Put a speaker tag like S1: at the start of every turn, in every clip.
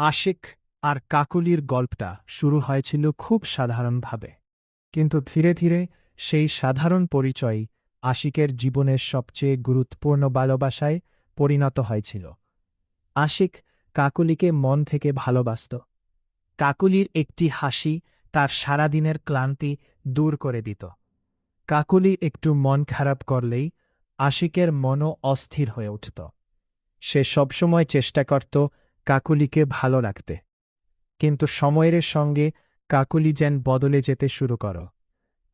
S1: আশিক আর কাকলির গল্পটা শুরু হয়েছিল খুব সাধারণভাবে, কিন্তু ধীরে ধীরে সেই সাধারণ পরিচয়ই আশিকের জীবনের সবচেয়ে গুরুত্বপূর্ণ ভালোবাসায় পরিণত হয়েছিল। আশিক কাকলিকে মন থেকে ভালোবাসত। কাকলির একটি হাসি তার সারাদিনের ক্লান্তি দূর করে দিত। কাকলি একটু মন খারাপ করলেই আশিকের মনও অস্থির হয়ে উঠত। সে সবসময় চেষ্টা করত কাকলিকে ভালো রাখতে, কিন্তু সময়ের সঙ্গে কাকলি যেন বদলে যেতে শুরু কর।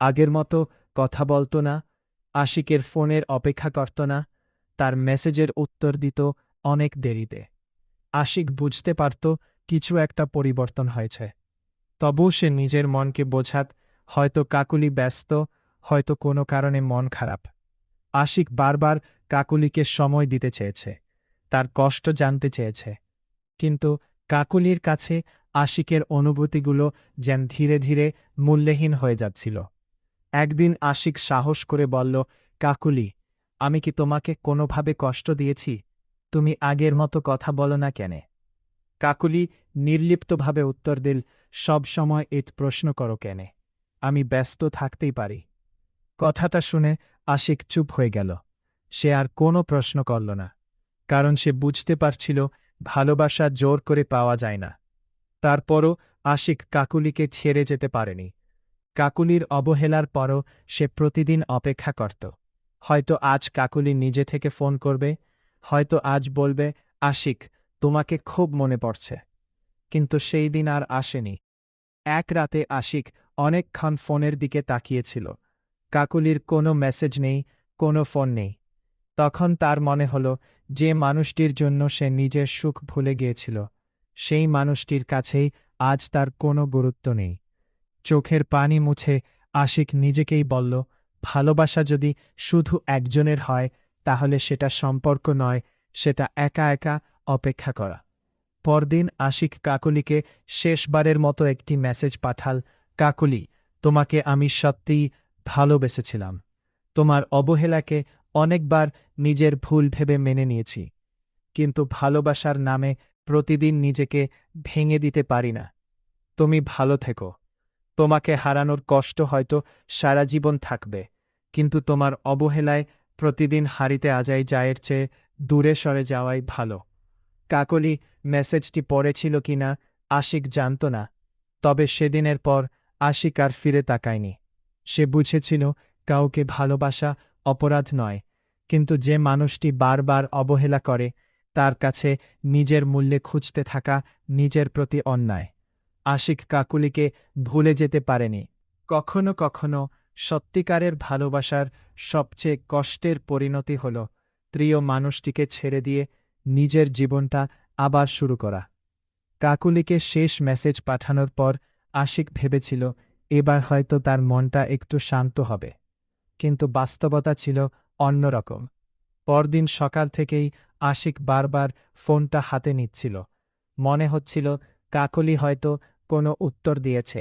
S1: আগের মতো কথা বলত না, আশিকের ফোনের অপেক্ষা করত না, তার মেসেজের উত্তর দিত অনেক দেরিতে। আশিক বুঝতে পারত কিছু একটা পরিবর্তন হয়েছে, তবুও সে নিজের মনকে বোঝাত হয়তো কাকলি ব্যস্ত, হয়তো কোনো কারণে মন খারাপ। আশিক বারবার কাকলিকে সময় দিতে চেয়েছে, তার কষ্ট জানতে চেয়েছে, কিন্তু কাকলির কাছে আশিকের অনুভূতিগুলো যেন ধীরে ধীরে মূল্যহীন হয়ে যাচ্ছিল। একদিন আশিক সাহস করে বলল, কাকলি, আমি কি তোমাকে কোনোভাবে কষ্ট দিয়েছি? তুমি আগের মতো কথা বলো না কেন? কাকলি নির্লিপ্তভাবে উত্তর দিল, সব সময় এই প্রশ্ন করো কেন? আমি ব্যস্ত থাকতেই পারি। কথাটা শুনে আশিক চুপ হয়ে গেল। সে আর কোনো প্রশ্ন করল না, কারণ সে বুঝতে পারছিল ভালোবাসা জোর করে পাওয়া যায় না। তারপরও আশিক কাকলিকে ছেড়ে যেতে পারেনি। কাকলির অবহেলার পরও সে প্রতিদিন অপেক্ষা করত। হয়তো আজ কাকলি নিজে থেকে ফোন করবে, হয়তো আজ বলবে, আশিক, তোমাকে খুব মনে পড়ছে। কিন্তু সেই দিন আর আসেনি। এক রাতে আশিক অনেকক্ষণ ফোনের দিকে তাকিয়েছিল। কাকলির কোনো মেসেজ নেই, কোনো ফোন নেই। তখন তার মনে হল, যে মানুষটির জন্য সে নিজের সুখ ভুলে গিয়েছিল, সেই মানুষটির কাছেই আজ তার কোনো গুরুত্ব নেই। চোখের পানি মুছে আশিক নিজেকেই বলল, ভালোবাসা যদি শুধু একজনের হয়, তাহলে সেটা সম্পর্ক নয়, সেটা একা একা অপেক্ষা করা। পরদিন আশিক কাকলিকে শেষবারের মতো একটি মেসেজ পাঠাল, কাকলি, তোমাকে আমি সত্যিই ভালোবেসেছিলাম। তোমার অবহেলাকে অনেকবার নিজের ভুল ভেবে মেনে নিয়েছি, কিন্তু ভালোবাসার নামে প্রতিদিন নিজেকে ভেঙে দিতে পারি না। তুমি ভালো থেকো। তোমাকে হারানোর কষ্ট হয়তো সারা জীবন থাকবে, কিন্তু তোমার অবহেলায় প্রতিদিন হারিতে আজাই যায়ের চেয়ে দূরে সরে যাওয়াই ভালো। কাকলি মেসেজটি পড়েছিল কিনা আশিক জানত না, তবে সেদিনের পর আশিক আর ফিরে তাকায়নি। সে বুঝেছিল কাউকে ভালোবাসা অপরাধ নয়, কিন্তু যে মানুষটি বারবার অবহেলা করে, তার কাছে নিজের মূল্যে খুঁজতে থাকা নিজের প্রতি অন্যায়। আশিক কাকলিকে ভুলে যেতে পারেনি। কখনো কখনো সত্যিকারের ভালোবাসার সবচেয়ে কষ্টের পরিণতি হল প্রিয় মানুষটিকে ছেড়ে দিয়ে নিজের জীবনটা আবার শুরু করা। কাকলিকে শেষ মেসেজ পাঠানোর পর আশিক ভেবেছিল এবার হয়তো তার মনটা একটু শান্ত হবে, কিন্তু বাস্তবতা ছিল অন্যরকম। পরদিন সকাল থেকেই আশিক বারবার ফোনটা হাতে নিচ্ছিল। মনে হচ্ছিল কাকলি হয়তো কোনো উত্তর দিয়েছে,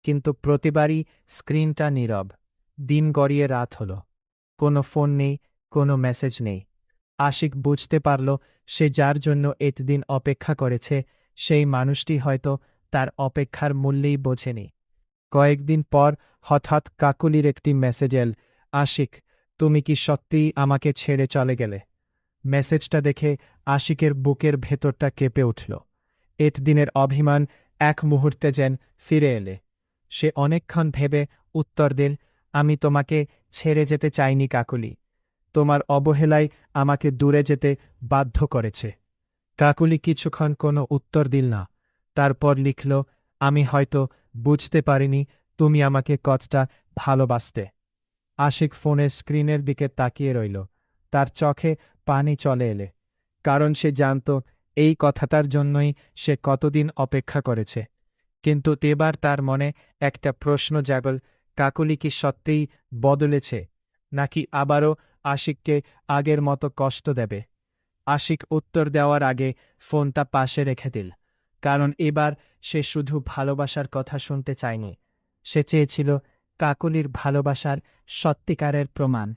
S1: কিন্তু প্রতিবারই স্ক্রিনটা নীরব। দিন গড়িয়ে রাত হল, কোনো ফোন নেই, কোনো মেসেজ নেই। আশিক বুঝতে পারল সে যার জন্য এতদিন অপেক্ষা করেছে, সেই মানুষটি হয়তো তার অপেক্ষার মূল্যেই বোঝেনি। কয়েকদিন পর হঠাৎ কাকলির একটি মেসেজ এল, আশিক, তুমি কি সত্যিই আমাকে ছেড়ে চলে গেলে? মেসেজটা দেখে আশিকের বুকের ভেতরটা কেঁপে উঠল। এতদিনের অভিমান এক মুহূর্তে যেন ফিরে এলে। সে অনেকক্ষণ ভেবে উত্তর দিল, আমি তোমাকে ছেড়ে যেতে চাইনি কাকলি। তোমার অবহেলাই আমাকে দূরে যেতে বাধ্য করেছে। কাকলি কিছুক্ষণ কোনো উত্তর দিল না। তারপর লিখল, আমি হয়তো বুঝতে পারিনি তুমি আমাকে কতটা ভালোবাসতে। আশিক ফোনের স্ক্রিনের দিকে তাকিয়ে রইল। তার চোখে পানি চলে এলে, কারণ সে জানত এই কথাটার জন্যই সে কতদিন অপেক্ষা করেছে। কিন্তু এবার তার মনে একটা প্রশ্ন জাগল, কাকলি কি সত্যিই বদলেছে, নাকি আবারও আশিককে আগের মতো কষ্ট দেবে? আশিক উত্তর দেওয়ার আগে ফোনটা পাশে রেখে দিল, কারণ এবার সে শুধু ভালোবাসার কথা শুনতে চায়নি। সে চেয়েছিল কাকলির ভালোবাসার সত্যিকারের প্রমাণ।